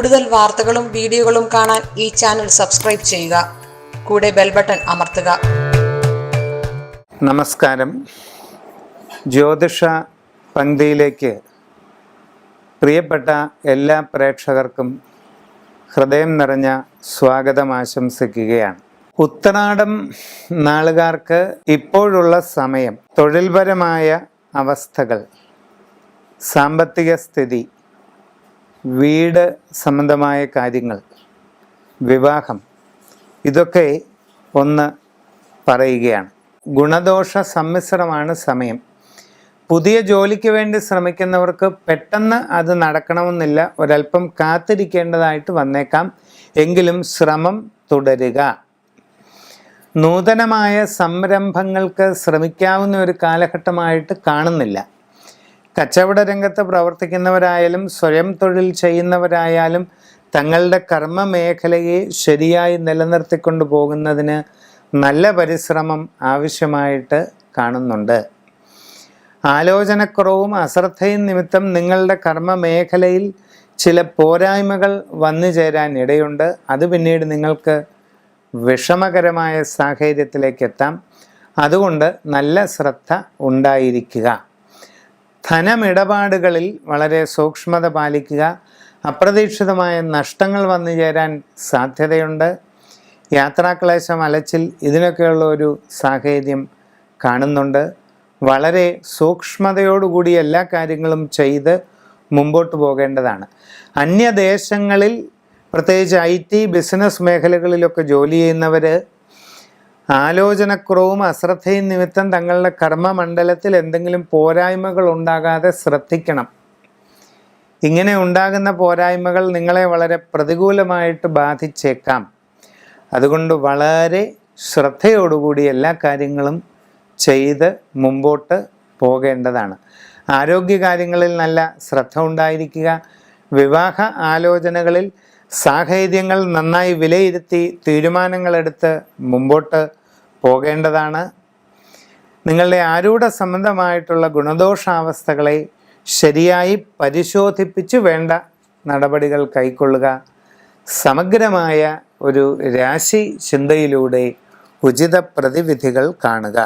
കൂടുതൽ വാർത്തകളും വീഡിയോകളും കാണാൻ ഈ ചാനൽ സബ്സ്ക്രൈബ് ചെയ്യുക. കൂടെ ബെൽ ബട്ടൺ അമർത്തുക. നമസ്കാരം. ജ്യോതിഷ പങ്ക്തിയിലേക്ക് പ്രിയപ്പെട്ട എല്ലാ പ്രേക്ഷകർക്കും ഹൃദയം നിറഞ്ഞ സ്വാഗതം ആശംസിക്കുകയാണ്. ഉത്രാടം നാളുകാർക്ക് ഇപ്പോഴുള്ള സമയം തൊഴിൽപരമായ അവസ്ഥകൾ, സാമ്പത്തിക സ്ഥിതി, വീട് സംബന്ധമായ കാര്യങ്ങൾ, വിവാഹം, ഇതൊക്കെ ഒന്ന് പറയുകയാണ്. ഗുണദോഷ സമ്മിശ്രമാണ് സമയം. പുതിയ ജോലിക്ക് വേണ്ടി ശ്രമിക്കുന്നവർക്ക് പെട്ടെന്ന് അത് നടക്കണമെന്നില്ല, ഒരല്പം കാത്തിരിക്കേണ്ടതായിട്ട് വന്നേക്കാം. എങ്കിലും ശ്രമം തുടരുക. നൂതനമായ സംരംഭങ്ങൾക്ക് ശ്രമിക്കാവുന്ന ഒരു കാലഘട്ടമായിട്ട് കാണുന്നില്ല. കച്ചവട രംഗത്ത് പ്രവർത്തിക്കുന്നവരായാലും സ്വയം തൊഴിൽ ചെയ്യുന്നവരായാലും തങ്ങളുടെ കർമ്മ മേഖലയെ ശരിയായി നിലനിർത്തിക്കൊണ്ടു പോകുന്നതിന് നല്ല പരിശ്രമം ആവശ്യമായിട്ട് കാണുന്നുണ്ട്. ആലോചനക്കുറവും അശ്രദ്ധയും നിമിത്തം നിങ്ങളുടെ കർമ്മ മേഖലയിൽ ചില പോരായ്മകൾ വന്നു ചേരാൻ ഇടയുണ്ട്. അത് പിന്നീട് നിങ്ങൾക്ക് വിഷമകരമായ സാഹചര്യത്തിലേക്ക് എത്താം. അതുകൊണ്ട് നല്ല ശ്രദ്ധ ഉണ്ടായിരിക്കുക. ധനമിടപാടുകളിൽ വളരെ സൂക്ഷ്മത പാലിക്കുക. അപ്രതീക്ഷിതമായ നഷ്ടങ്ങൾ വന്നു ചേരാൻ സാധ്യതയുണ്ട്. യാത്രാക്ലേശം, അലച്ചിൽ, ഇതിനൊക്കെയുള്ള ഒരു സാഹചര്യം കാണുന്നുണ്ട്. വളരെ സൂക്ഷ്മതയോടുകൂടി എല്ലാ കാര്യങ്ങളും ചെയ്ത് മുമ്പോട്ട് പോകേണ്ടതാണ്. അന്യദേശങ്ങളിൽ, പ്രത്യേകിച്ച് IT, ബിസിനസ് മേഖലകളിലൊക്കെ ജോലി ചെയ്യുന്നവർ ആലോചനക്കുറവും അശ്രദ്ധയും നിമിത്തം തങ്ങളുടെ കർമ്മമണ്ഡലത്തിൽ എന്തെങ്കിലും പോരായ്മകൾ ഉണ്ടാകാതെ ശ്രദ്ധിക്കണം. ഇങ്ങനെ ഉണ്ടാകുന്ന പോരായ്മകൾ നിങ്ങളെ വളരെ പ്രതികൂലമായിട്ട് ബാധിച്ചേക്കാം. അതുകൊണ്ട് വളരെ ശ്രദ്ധയോടുകൂടി എല്ലാ കാര്യങ്ങളും ചെയ്ത് മുമ്പോട്ട് പോകേണ്ടതാണ്. ആരോഗ്യകാര്യങ്ങളിൽ നല്ല ശ്രദ്ധ ഉണ്ടായിരിക്കുക. വിവാഹ ആലോചനകളിൽ സാഹചര്യങ്ങൾ നന്നായി വിലയിരുത്തി തീരുമാനങ്ങളെടുത്ത് മുമ്പോട്ട് പോകേണ്ടതാണ്. നിങ്ങളുടെ ആരൂഢ സംബന്ധമായിട്ടുള്ള ഗുണദോഷാവസ്ഥകളെ ശരിയായി പരിശോധിപ്പിച്ച് വേണ്ട നടപടികൾ കൈക്കൊള്ളുക. സമഗ്രമായ ഒരു രാശി ചിന്തയിലൂടെ ഉചിത പ്രതിവിധികൾ കാണുക.